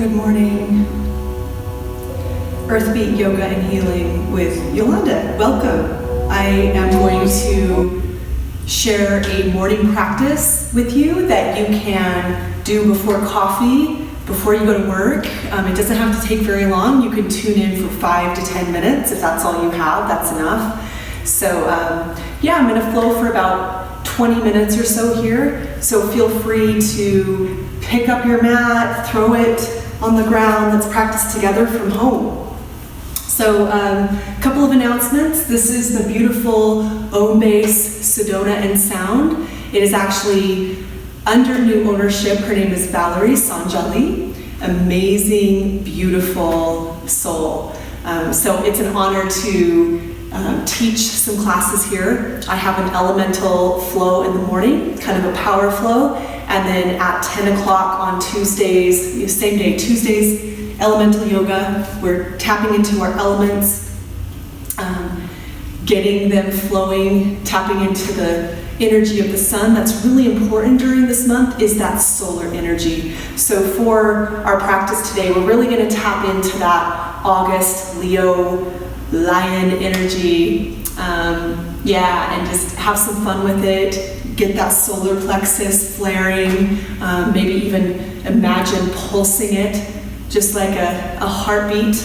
good morning. Earthbeat Yoga and Healing with Yolanda. Welcome. I am going to share a morning practice with you that you can do before coffee, before you go to work. It doesn't have to take very long. You can tune in for 5 to 10 minutes. If that's all you have, that's enough. So I'm going to flow for about 20 minutes or so here. So feel free to pick up your mat, throw it on the ground. Let's practice together from home. So a couple of announcements. This is the beautiful bose Sedona and Sound. It is actually under new ownership. Her name is Valerie Sanjali. Amazing, beautiful soul. So it's an honor to teach some classes here. I have an elemental flow in the morning, kind of a power flow, and then at 10 o'clock on Tuesdays, same day, Tuesdays, elemental yoga. We're tapping into our elements, getting them flowing, tapping into the energy of the sun. That's really important during this month, is that solar energy. So for our practice today, we're really going to tap into that August Leo lion energy, and just have some fun with it. Get that solar plexus flaring, maybe even imagine pulsing it, just like a heartbeat.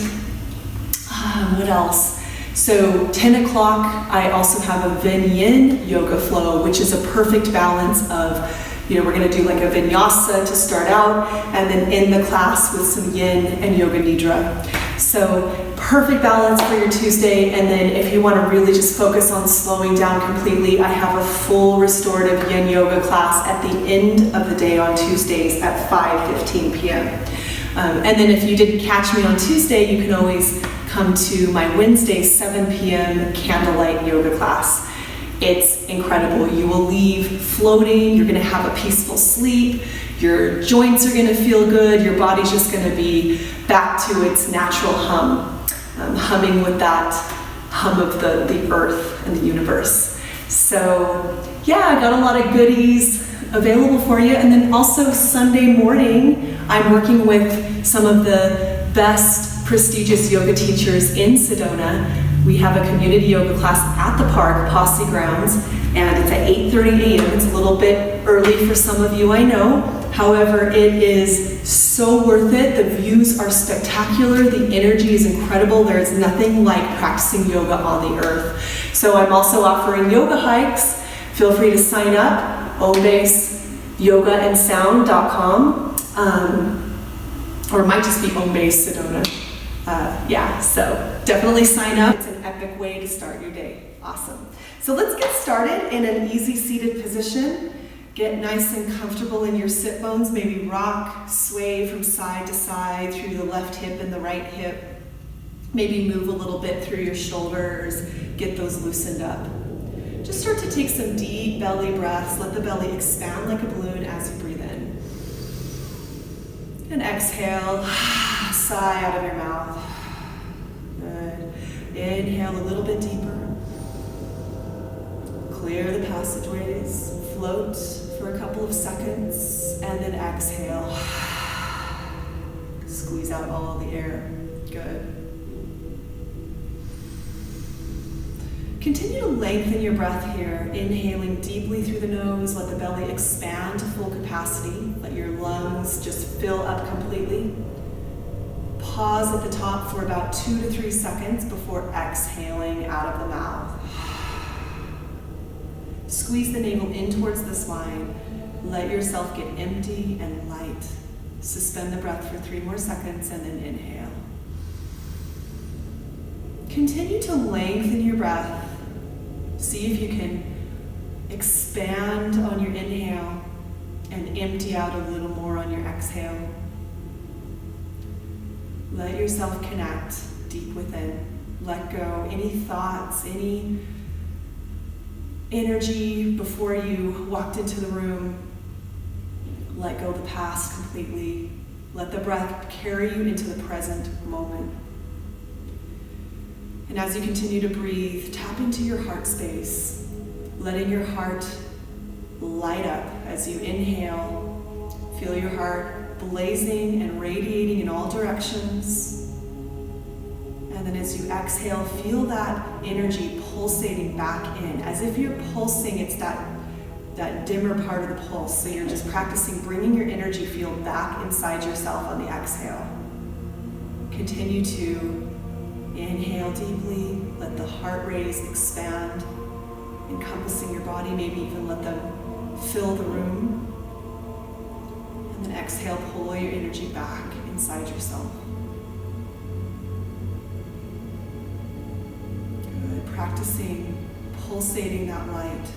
What else? So 10 o'clock, I also have a Yin yoga flow, which is a perfect balance of, we're going to do like a vinyasa to start out, and then end the class with some yin and yoga nidra. So perfect balance for your Tuesday. And then if you want to really just focus on slowing down completely, I have a full restorative yin yoga class at the end of the day on Tuesdays at 5:15 p.m. And then if you didn't catch me on Tuesday, you can always come to my Wednesday 7 p.m. candlelight yoga class. It's incredible. You will leave floating. You're going to have a peaceful sleep. Your joints are going to feel good. Your body's just going to be back to its natural hum, humming with that hum of the earth and the universe. So I got a lot of goodies available for you. And then also Sunday morning, I'm working with some of the best prestigious yoga teachers in Sedona. We have a community yoga class at the park, Posse Grounds, and it's at 8:30 a.m. It's a little bit early for some of you, I know. However, it is so worth it. The views are spectacular. The energy is incredible. There is nothing like practicing yoga on the earth. So I'm also offering yoga hikes. Feel free to sign up, omebaseyogaandsound.com, or it might just be Omebase Sedona. So definitely sign up. It's an epic way to start your day. Awesome. So let's get started in an easy seated position. Get nice and comfortable in your sit bones. Maybe rock, sway from side to side through the left hip and the right hip. Maybe move a little bit through your shoulders. Get those loosened up. Just start to take some deep belly breaths. Let the belly expand like a balloon as you breathe in. And exhale. Sigh out of your mouth. Good. Inhale a little bit deeper. Clear the passageways. Float for a couple of seconds. And then exhale. Squeeze out all the air. Good. Continue to lengthen your breath here. Inhaling deeply through the nose. Let the belly expand to full capacity. Let your lungs just fill up completely. Pause at the top for about 2 to 3 seconds before exhaling out of the mouth. Squeeze the navel in towards the spine. Let yourself get empty and light. Suspend the breath for 3 more seconds and then inhale. Continue to lengthen your breath. See if you can expand on your inhale and empty out a little more on your exhale. Let yourself connect deep within. Let go any thoughts, any energy before you walked into the room. Let go of the past completely. Let the breath carry you into the present moment. And as you continue to breathe, tap into your heart space, letting your heart light up as you inhale. Feel your heart blazing and radiating in all directions. And then as you exhale, feel that energy pulsating back in. As if you're pulsing, it's that dimmer part of the pulse. So you're just practicing bringing your energy field back inside yourself on the exhale. Continue to inhale deeply, let the heart rays expand, encompassing your body, maybe even let them fill the room. And then exhale, pull your energy back inside yourself. Good. Practicing pulsating that light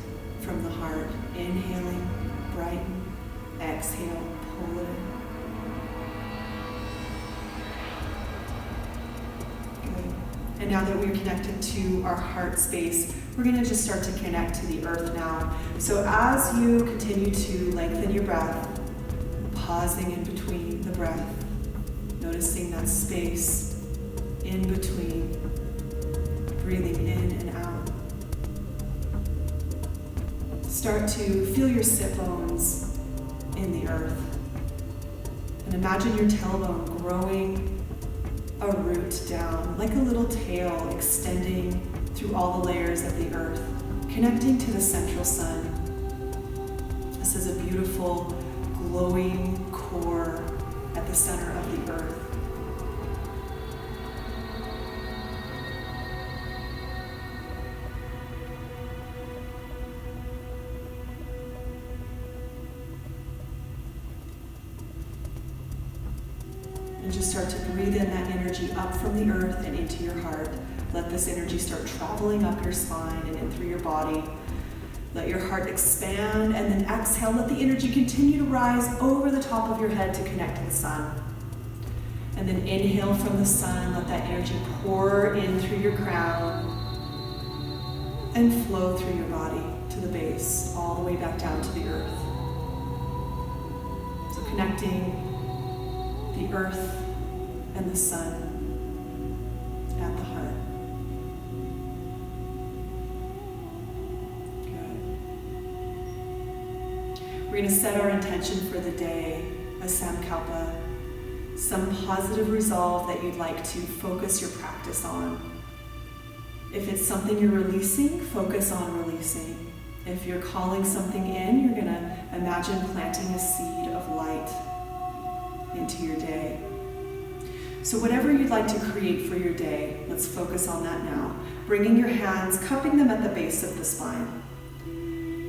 from the heart. Inhaling, brighten, exhale, pull it in. Good. And now that we're connected to our heart space, we're going to just start to connect to the earth now. So as you continue to lengthen your breath, pausing in between the breath, noticing that space in between, breathing in and out. Start to feel your sit bones in the earth. And imagine your tailbone growing a root down, like a little tail extending through all the layers of the earth, connecting to the central sun. This is a beautiful, glowing core at the center of the earth. And just start to breathe in that energy up from the earth and into your heart. Let this energy start traveling up your spine and in through your body. Let your heart expand, and then exhale. Let the energy continue to rise over the top of your head to connect to the sun. And then inhale from the sun. Let that energy pour in through your crown and flow through your body to the base, all the way back down to the earth. So connecting the earth and the sun at the heart. Good. We're going to set our intention for the day, a Samkalpa, some positive resolve that you'd like to focus your practice on. If it's something you're releasing, focus on releasing. If you're calling something in, you're going to imagine planting a seed of light into your day. So whatever you'd like to create for your day, let's focus on that now. Bringing your hands, cupping them at the base of the spine.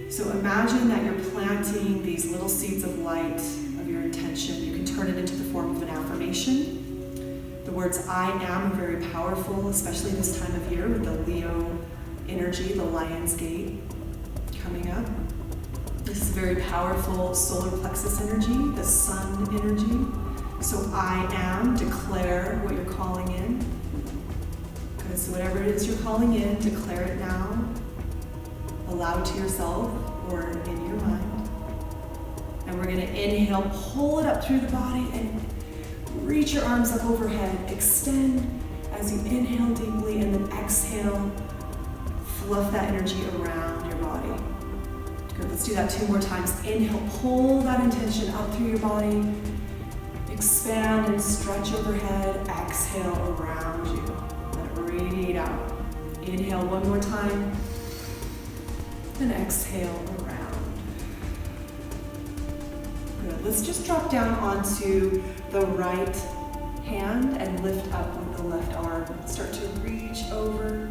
So imagine that you're planting these little seeds of light of your intention. You can turn it into the form of an affirmation. The words I am are very powerful, especially this time of year with the Leo energy, the Lion's Gate coming up. This is very powerful solar plexus energy, the sun energy. So I am, declare what you're calling in. Good, so whatever it is you're calling in, declare it now. Aloud to yourself or in your mind. And we're going to inhale, pull it up through the body and reach your arms up overhead. Extend as you inhale deeply, and then exhale, fluff that energy around your body. Good, let's do that 2 more times. Inhale, pull that intention up through your body. Expand and stretch overhead. Exhale around you. Let it radiate out. Inhale 1 more time. And exhale around. Good. Let's just drop down onto the right hand and lift up with the left arm. Start to reach over.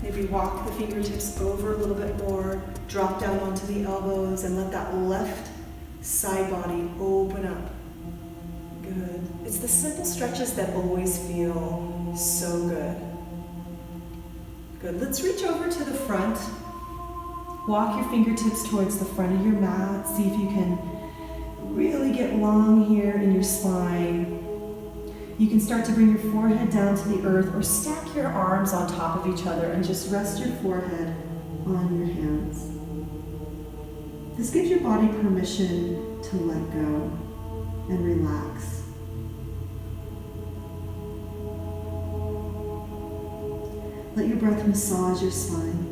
Maybe walk the fingertips over a little bit more. Drop down onto the elbows and let that left side body open up. Good. It's the simple stretches that always feel so good. Good. Let's reach over to the front. Walk your fingertips towards the front of your mat. See if you can really get long here in your spine. You can start to bring your forehead down to the earth or stack your arms on top of each other and just rest your forehead on your hands. This gives your body permission to let go and relax. Let your breath massage your spine.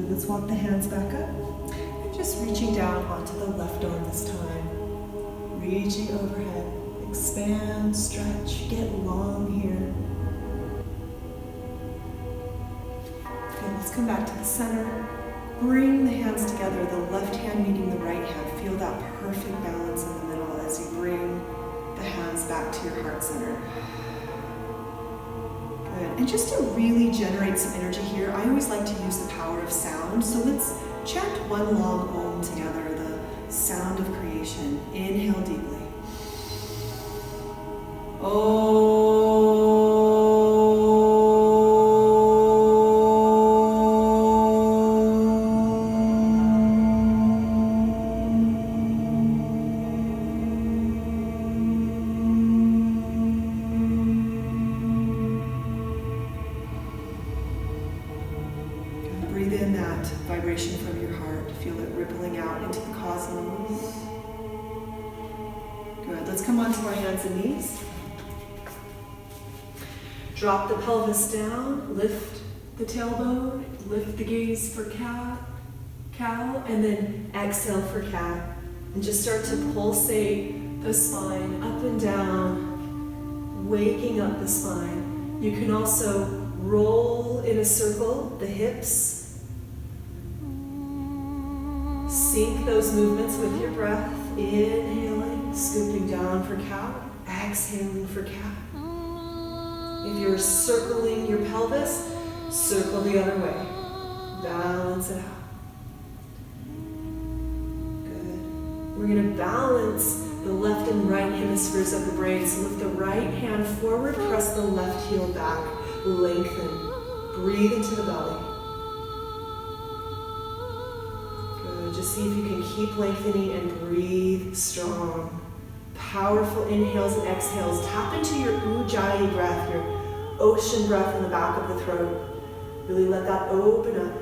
Let's walk the hands back up. reaching down onto the left arm this time. Reaching overhead. Expand, stretch, get long here. Okay, let's come back to the center. Bring the hands together, the left hand meeting the right hand. Feel that perfect balance in the middle as you bring the hands back to your heart center. Good. And just to really generate some energy here, I always like to use the power of sound. So let's chant one long Om together, the sound of creation. Inhale deeply. Breathe in that vibration from your heart. Feel it rippling out into the cosmos. Good. Let's come onto our hands and knees. Drop the pelvis down, lift the tailbone, lift the gaze for cow, and then exhale for cat. And just start to pulsate the spine up and down, waking up the spine. You can also roll in a circle, the hips. Sync those movements with your breath. Inhaling, scooping down for cow, exhaling for cat. If you're circling your pelvis, circle the other way. Balance it out. Good. We're going to balance the left and right hemispheres of the brain. So lift the right hand forward, press the left heel back, lengthen. Breathe into the belly. Good. Just see if you can keep lengthening and breathe strong. Powerful inhales and exhales. Tap into your ujjayi breath, your ocean breath in the back of the throat. Really let that open up.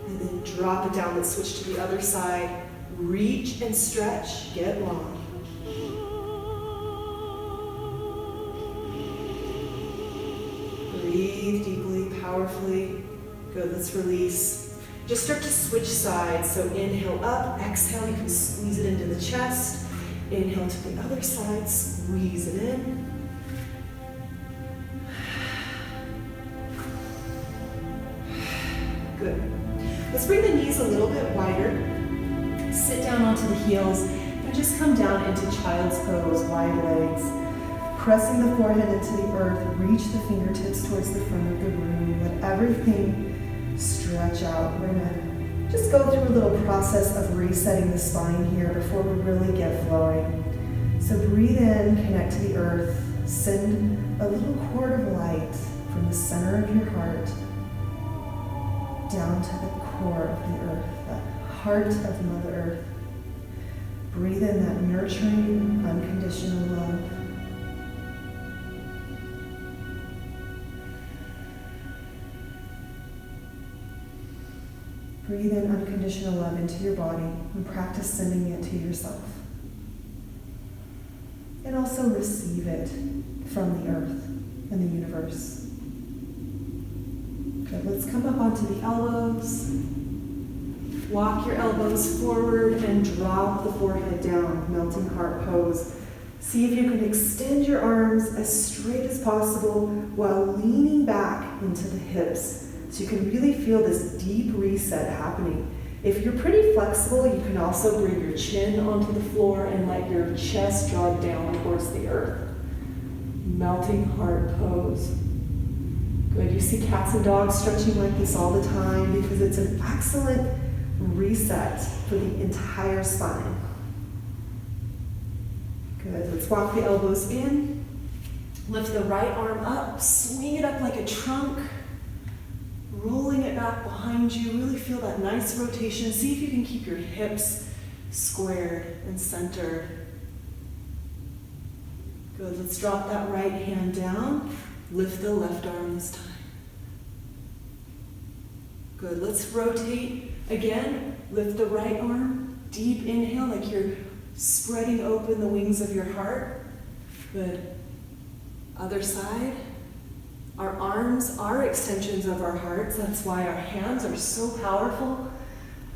And then drop it down. Let's switch to the other side. Reach and stretch. Get long. Breathe deeply, powerfully. Good. Let's release. Just start to switch sides. So inhale up, exhale. You can squeeze it into the chest. Inhale to the other side, squeeze it in. Good. Let's bring the knees a little bit wider. Sit down onto the heels and just come down into child's pose, wide legs. Pressing the forehead into the earth, reach the fingertips towards the front of the room. Let everything stretch out. We're gonna just go through a little process of resetting the spine here before we really get flowing. So breathe in, connect to the earth, send a little cord of light from the center of your heart down to the core of the earth, the heart of Mother Earth. Breathe in that nurturing, unconditional love. Breathe in unconditional love into your body and practice sending it to yourself. And also receive it from the earth and the universe. Good. Let's come up onto the elbows. Walk your elbows forward and drop the forehead down, melting heart pose. See if you can extend your arms as straight as possible while leaning back into the hips. So you can really feel this deep reset happening. If you're pretty flexible, you can also bring your chin onto the floor and let your chest draw down towards the earth. Melting heart pose. Good. You see cats and dogs stretching like this all the time because it's an excellent reset for the entire spine. Good. Let's walk the elbows in. Lift the right arm up. Swing it up like a trunk. Rolling it back behind you. Really feel that nice rotation. See if you can keep your hips squared and centered. Good. Let's drop that right hand down. Lift the left arm this time. Good. Let's rotate again. Lift the right arm. Deep inhale like you're spreading open the wings of your heart. Good. Other side. Our arms are extensions of our hearts. That's why our hands are so powerful.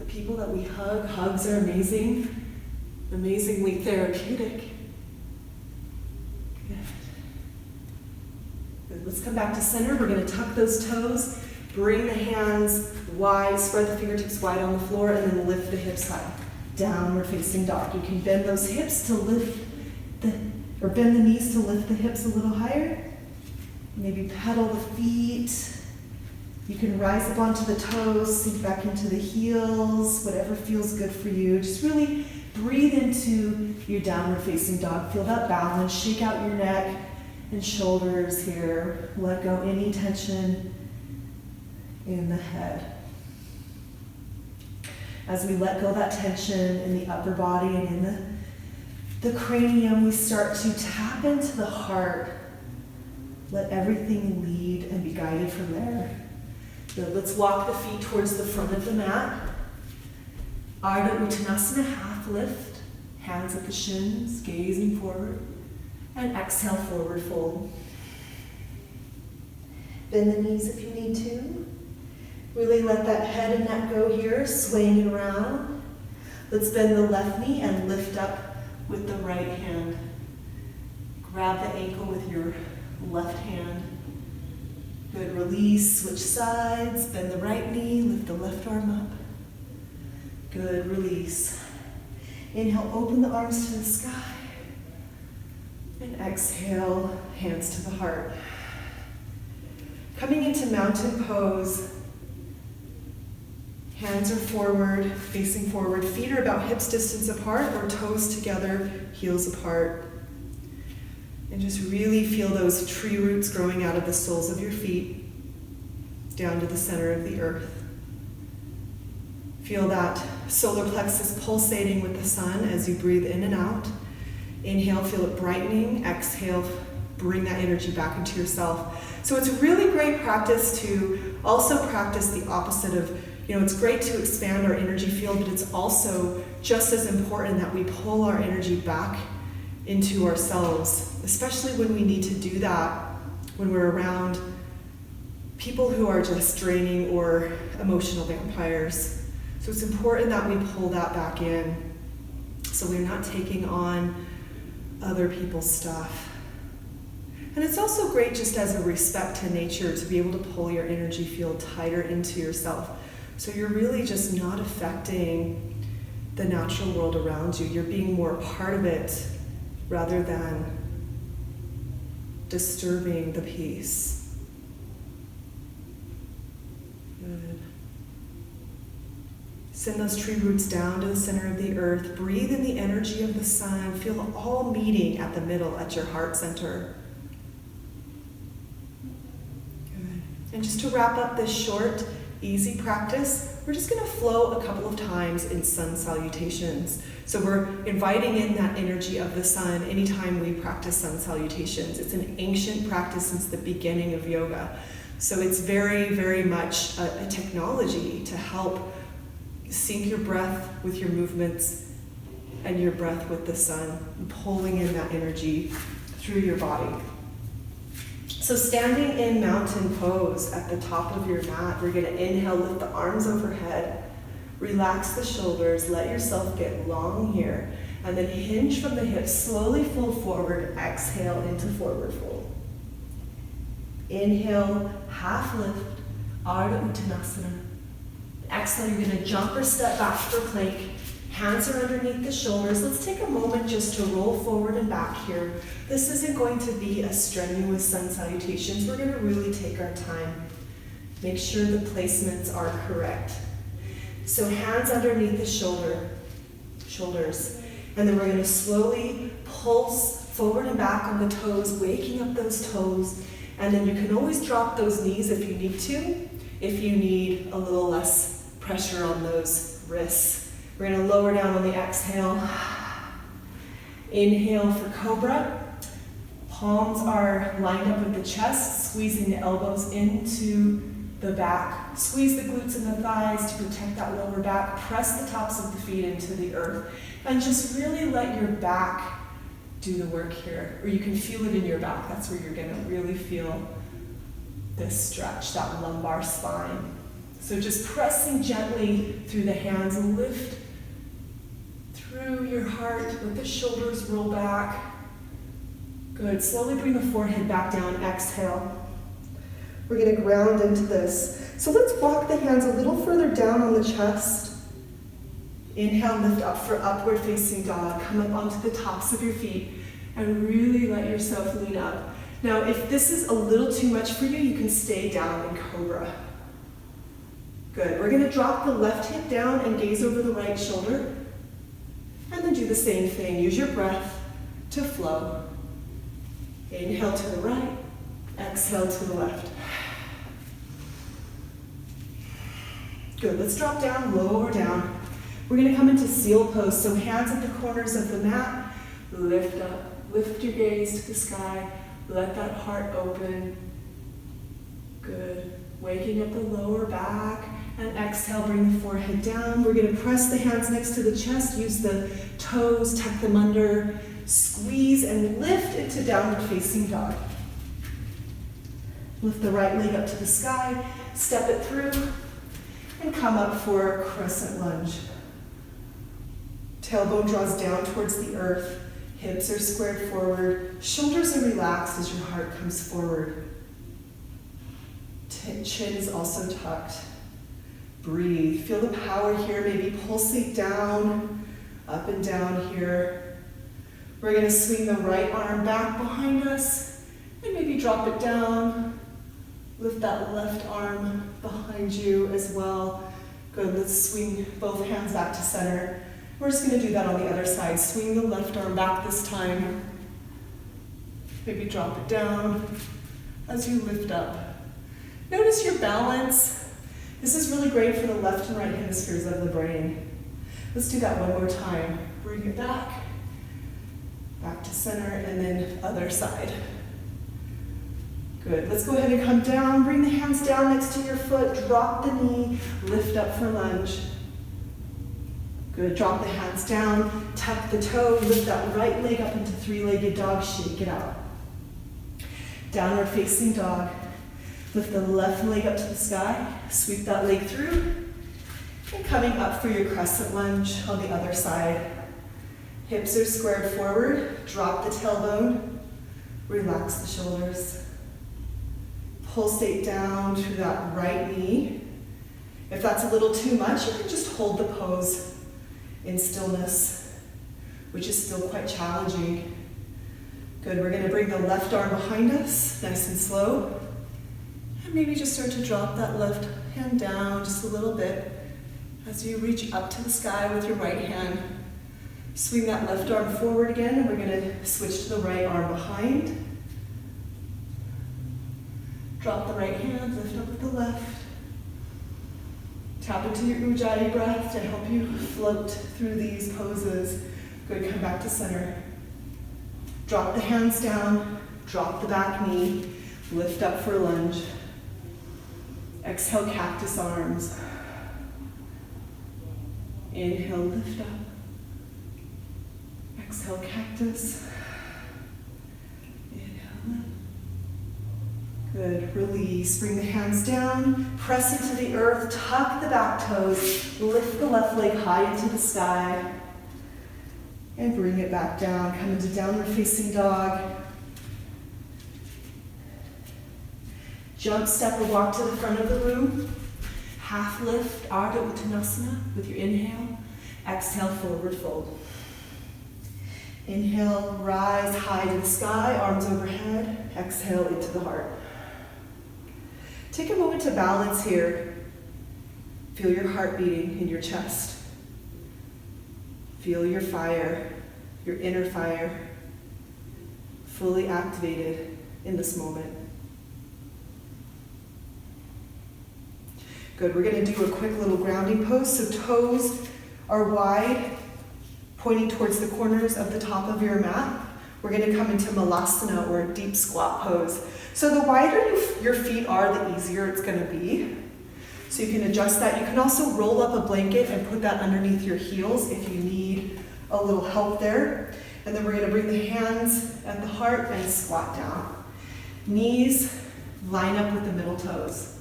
The people that we hug, hugs are amazing, amazingly therapeutic. Good. Good. Let's come back to center. We're going to tuck those toes, bring the hands wide, spread the fingertips wide on the floor, and then lift the hips high. Downward facing dog. You can bend those hips to lift or bend the knees to lift the hips a little higher. Maybe pedal the feet. You can rise up onto the toes, sink back into the heels, whatever feels good for you. Just really breathe into your downward facing dog. Feel that balance. Shake out your neck and shoulders here. Let go any tension in the head. As we let go that tension in the upper body and in the cranium, we start to tap into the heart. Let everything lead and be guided from there. Good. Let's walk the feet towards the front of the mat. Ardha Uttanasana, half lift. Hands at the shins, gazing forward. And exhale, forward fold. Bend the knees if you need to. Really let that head and neck go here, swaying it around. Let's bend the left knee and lift up with the right hand. Grab the ankle with your left hand. Good, release, switch sides, bend the right knee, lift the left arm up. Good, release. Inhale, open the arms to the sky. And exhale, hands to the heart. Coming into mountain pose. Hands are forward, facing forward. Feet are about hips distance apart or toes together, heels apart. And just really feel those tree roots growing out of the soles of your feet down to the center of the earth. Feel that solar plexus pulsating with the sun as you breathe in and out. Inhale, feel it brightening. Exhale, bring that energy back into yourself. So it's really great practice to also practice the opposite of, it's great to expand our energy field, but it's also just as important that we pull our energy back into ourselves, especially when we need to do that when we're around people who are just draining or emotional vampires. So it's important that we pull that back in so we're not taking on other people's stuff. And it's also great just as a respect to nature to be able to pull your energy field tighter into yourself. So you're really just not affecting the natural world around you. You're being more a part of it rather than disturbing the peace. Good. Send those tree roots down to the center of the earth. Breathe in the energy of the sun. Feel it all meeting at the middle, at your heart center. Good. And just to wrap up this short, easy practice, we're just going to flow a couple of times in sun salutations. So we're inviting in that energy of the sun anytime we practice sun salutations. It's an ancient practice since the beginning of yoga. So it's very, very much a technology to help sync your breath with your movements and your breath with the sun, pulling in that energy through your body. So standing in mountain pose at the top of your mat, we're going to inhale, lift the arms overhead, relax the shoulders, let yourself get long here, and then hinge from the hips, slowly fold forward, exhale into forward fold. Inhale, half lift, Ardha Uttanasana. Exhale, you're going to jump or step back for plank. Hands are underneath the shoulders. Let's take a moment just to roll forward and back here. This isn't going to be a strenuous sun salutations. We're going to really take our time. Make sure the placements are correct. So hands underneath the shoulders. And then we're going to slowly pulse forward and back on the toes, waking up those toes. And then you can always drop those knees if you need to, if you need a little less pressure on those wrists. We're going to lower down on the exhale. Inhale for cobra. Palms are lined up with the chest, squeezing the elbows into the back. Squeeze the glutes and the thighs to protect that lower back. Press the tops of the feet into the earth. And just really let your back do the work here. Or you can feel it in your back. That's where you're going to really feel this stretch, that lumbar spine. So just pressing gently through the hands, lift through your heart, let the shoulders roll back. Good, slowly bring the forehead back down, exhale. We're gonna ground into this. So let's walk the hands a little further down on the chest. Inhale, lift up for upward facing dog. Come up onto the tops of your feet and really let yourself lean up. Now, if this is a little too much for you, you can stay down in cobra. Good, we're gonna drop the left hip down and gaze over the right shoulder. And then do the same thing. Use your breath to flow. Inhale to the right, exhale to the left. Good, let's drop down, lower down. We're gonna come into seal pose, so hands at the corners of the mat, lift up, lift your gaze to the sky, let that heart open. Good, waking up the lower back, and exhale, bring the forehead down. We're gonna press the hands next to the chest, use the toes, tuck them under, squeeze and lift into downward facing dog. Lift the right leg up to the sky, step it through, and come up for crescent lunge. Tailbone draws down towards the earth, hips are squared forward, shoulders are relaxed as your heart comes forward. Chin is also tucked. Breathe, feel the power here, maybe pulsate down, up and down here. We're gonna swing the right arm back behind us and maybe drop it down. Lift that left arm behind you as well. Good, let's swing both hands back to center. We're just gonna do that on the other side. Swing the left arm back this time. Maybe drop it down as you lift up. Notice your balance. This is really great for the left and right hemispheres of the brain. Let's do that one more time. Bring it back to center, and then other side. Good, let's go ahead and come down. Bring the hands down next to your foot, drop the knee, lift up for lunge. Good, drop the hands down, tuck the toe, lift that right leg up into three-legged dog, shake it out. Downward facing dog. Lift the left leg up to the sky, sweep that leg through, and coming up for your crescent lunge on the other side. Hips are squared forward, drop the tailbone, relax the shoulders. Pulsate down to that right knee. If that's a little too much, you can just hold the pose in stillness, which is still quite challenging. Good, we're gonna bring the left arm behind us, nice and slow. And maybe just start to drop that left hand down just a little bit as you reach up to the sky with your right hand. Swing that left arm forward again, and we're gonna switch to the right arm behind. Drop the right hand, lift up with the left. Tap into your Ujjayi breath to help you float through these poses. Good, come back to center. Drop the hands down, drop the back knee, lift up for lunge. Exhale, cactus arms. Inhale, lift up. Exhale, cactus. Inhale, lift. Good, release. Bring the hands down, press into the earth, tuck the back toes, lift the left leg high into the sky, and bring it back down. Come into downward facing dog. Jump, step, or walk to the front of the room. Half lift, Ardha Uttanasana with your inhale. Exhale, forward fold. Inhale, rise high to the sky, arms overhead. Exhale into the heart. Take a moment to balance here. Feel your heart beating in your chest. Feel your fire, your inner fire, fully activated in this moment. Good, we're gonna do a quick little grounding pose. So toes are wide, pointing towards the corners of the top of your mat. We're gonna come into Malasana, or a deep squat pose. So the wider your feet are, the easier it's gonna be. So you can adjust that. You can also roll up a blanket and put that underneath your heels if you need a little help there. And then we're gonna bring the hands at the heart and squat down. Knees line up with the middle toes.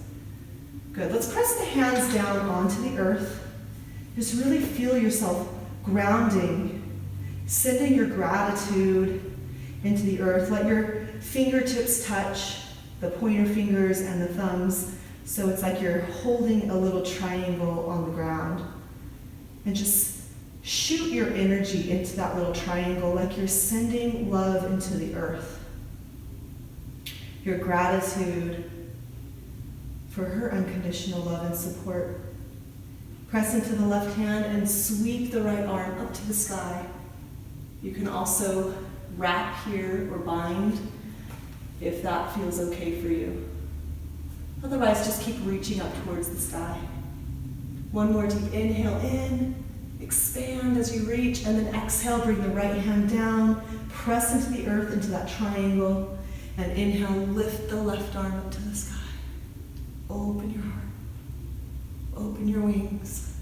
Good. Let's press the hands down onto the earth. Just really feel yourself grounding, sending your gratitude into the earth. Let your fingertips touch the pointer fingers and the thumbs, so it's like you're holding a little triangle on the ground. And just shoot your energy into that little triangle like you're sending love into the earth. Your gratitude for her unconditional love and support. Press into the left hand and sweep the right arm up to the sky. You can also wrap here or bind if that feels okay for you. Otherwise, just keep reaching up towards the sky. One more deep inhale in, expand as you reach, and then exhale, bring the right hand down, press into the earth, into that triangle, and inhale, lift the left arm up to the sky. Open your heart, open your wings.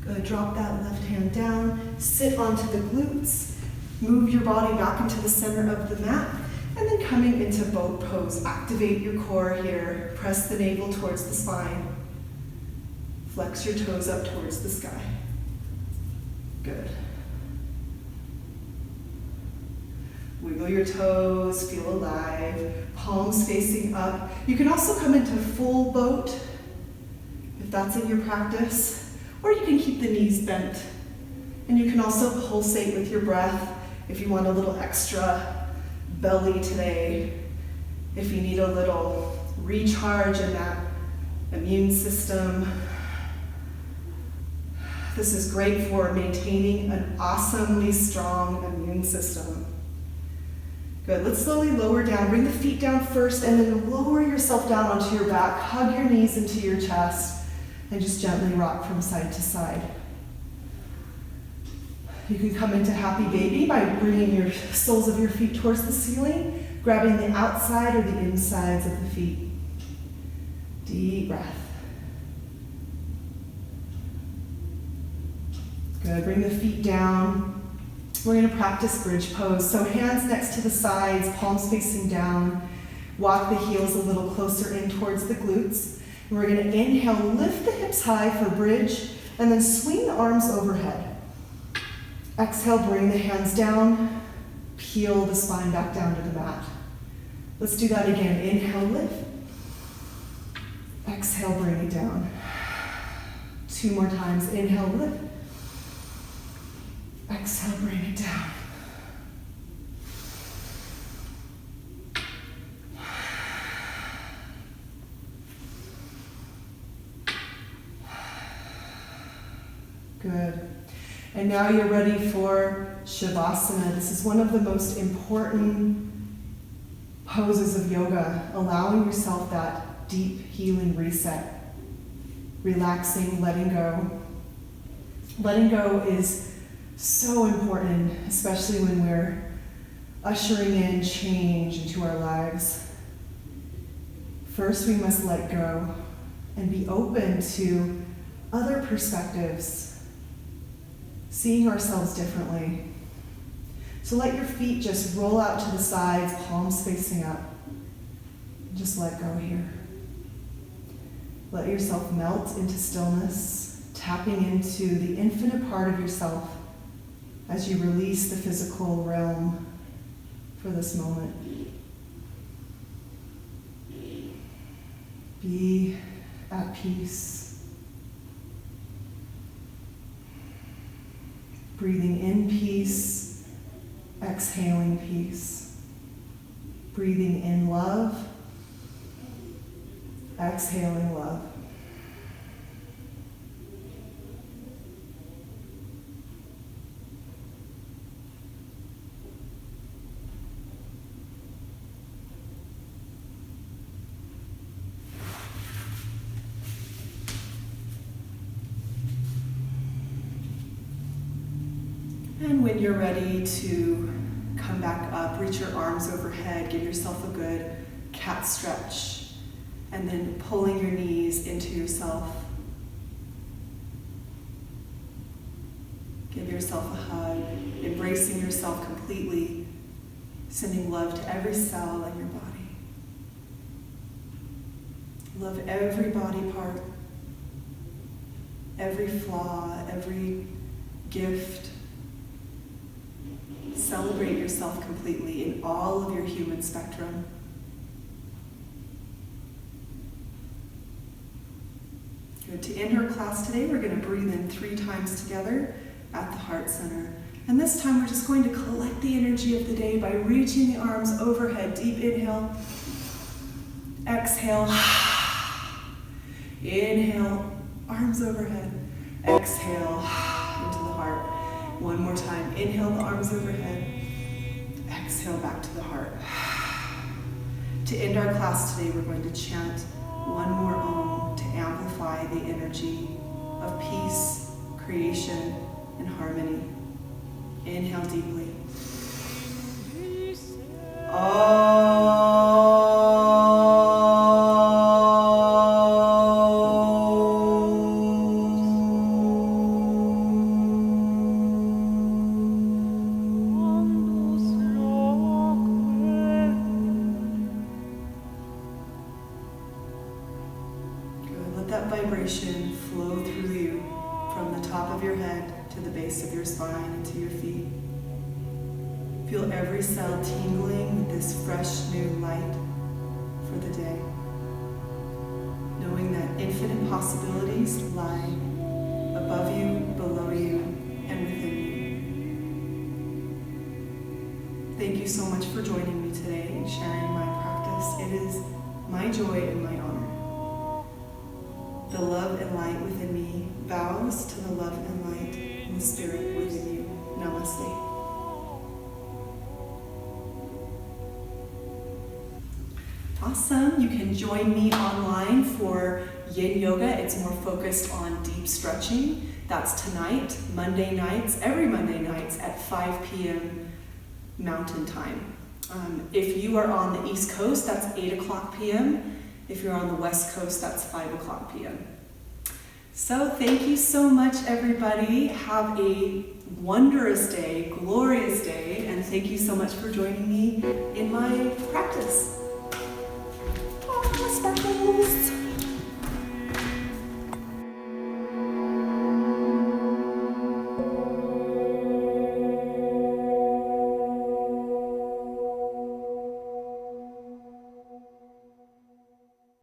Good, drop that left hand down, sit onto the glutes, move your body back into the center of the mat, and then coming into boat pose. Activate your core here, press the navel towards the spine. Flex your toes up towards the sky. Good. Wiggle your toes, feel alive. Palms facing up. You can also come into full boat if that's in your practice, or you can keep the knees bent. And you can also pulsate with your breath if you want a little extra belly today, if you need a little recharge in that immune system. This is great for maintaining an awesomely strong immune system. Good, let's slowly lower down. Bring the feet down first and then lower yourself down onto your back. Hug your knees into your chest and just gently rock from side to side. You can come into happy baby by bringing your soles of your feet towards the ceiling, grabbing the outside or the insides of the feet. Deep breath. Good, bring the feet down. We're going to practice bridge pose. So hands next to the sides, palms facing down. Walk the heels a little closer in towards the glutes. And we're going to inhale, lift the hips high for bridge, and then swing the arms overhead. Exhale, bring the hands down, peel the spine back down to the mat. Let's do that again. Inhale, lift. Exhale, bring it down. 2 more times. Inhale, lift. Exhale, bring it down. Good. And now you're ready for Shavasana. This is one of the most important poses of yoga, allowing yourself that deep healing reset. Relaxing, letting go. Letting go is so important, especially when we're ushering in change into our lives. First, we must let go and be open to other perspectives, seeing ourselves differently. So let your feet just roll out to the sides, palms facing up. Just let go here. Let yourself melt into stillness, tapping into the infinite part of yourself as you release the physical realm for this moment. Be at peace. Breathing in peace, exhaling peace. Breathing in love, exhaling love. And when you're ready to come back up, reach your arms overhead, give yourself a good cat stretch, and then pulling your knees into yourself. Give yourself a hug, embracing yourself completely, sending love to every cell in your body. Love every body part, every flaw, every gift. Celebrate yourself completely in all of your human spectrum. Good. To end our class today, we're going to breathe in 3 times together at the heart center. And this time we're just going to collect the energy of the day by reaching the arms overhead. Deep inhale. Exhale. Inhale. Arms overhead. Exhale into the heart. One more time. Inhale the arms overhead. Exhale back to the heart. To end our class today, we're going to chant one more Om to amplify the energy of peace, creation, and harmony. Inhale deeply. That vibration flow through you from the top of your head to the base of your spine and to your feet. Feel every cell tingling with this fresh new light for the day, knowing that infinite possibilities lie above you, below you, and within you. Thank you so much for joining me today and sharing my practice. It is my joy and my honor. The love and light within me bows to the love and light in the spirit within you. Namaste. Awesome. You can join me online for Yin Yoga. It's more focused on deep stretching. That's tonight, Monday nights, every Monday nights at 5 p.m. Mountain Time. If you are on the East Coast, that's 8 o'clock p.m. If you're on the West Coast, that's 5 o'clock p.m. So thank you so much, everybody. Have a wondrous day, glorious day, and thank you so much for joining me in my practice. Oh, sparkles!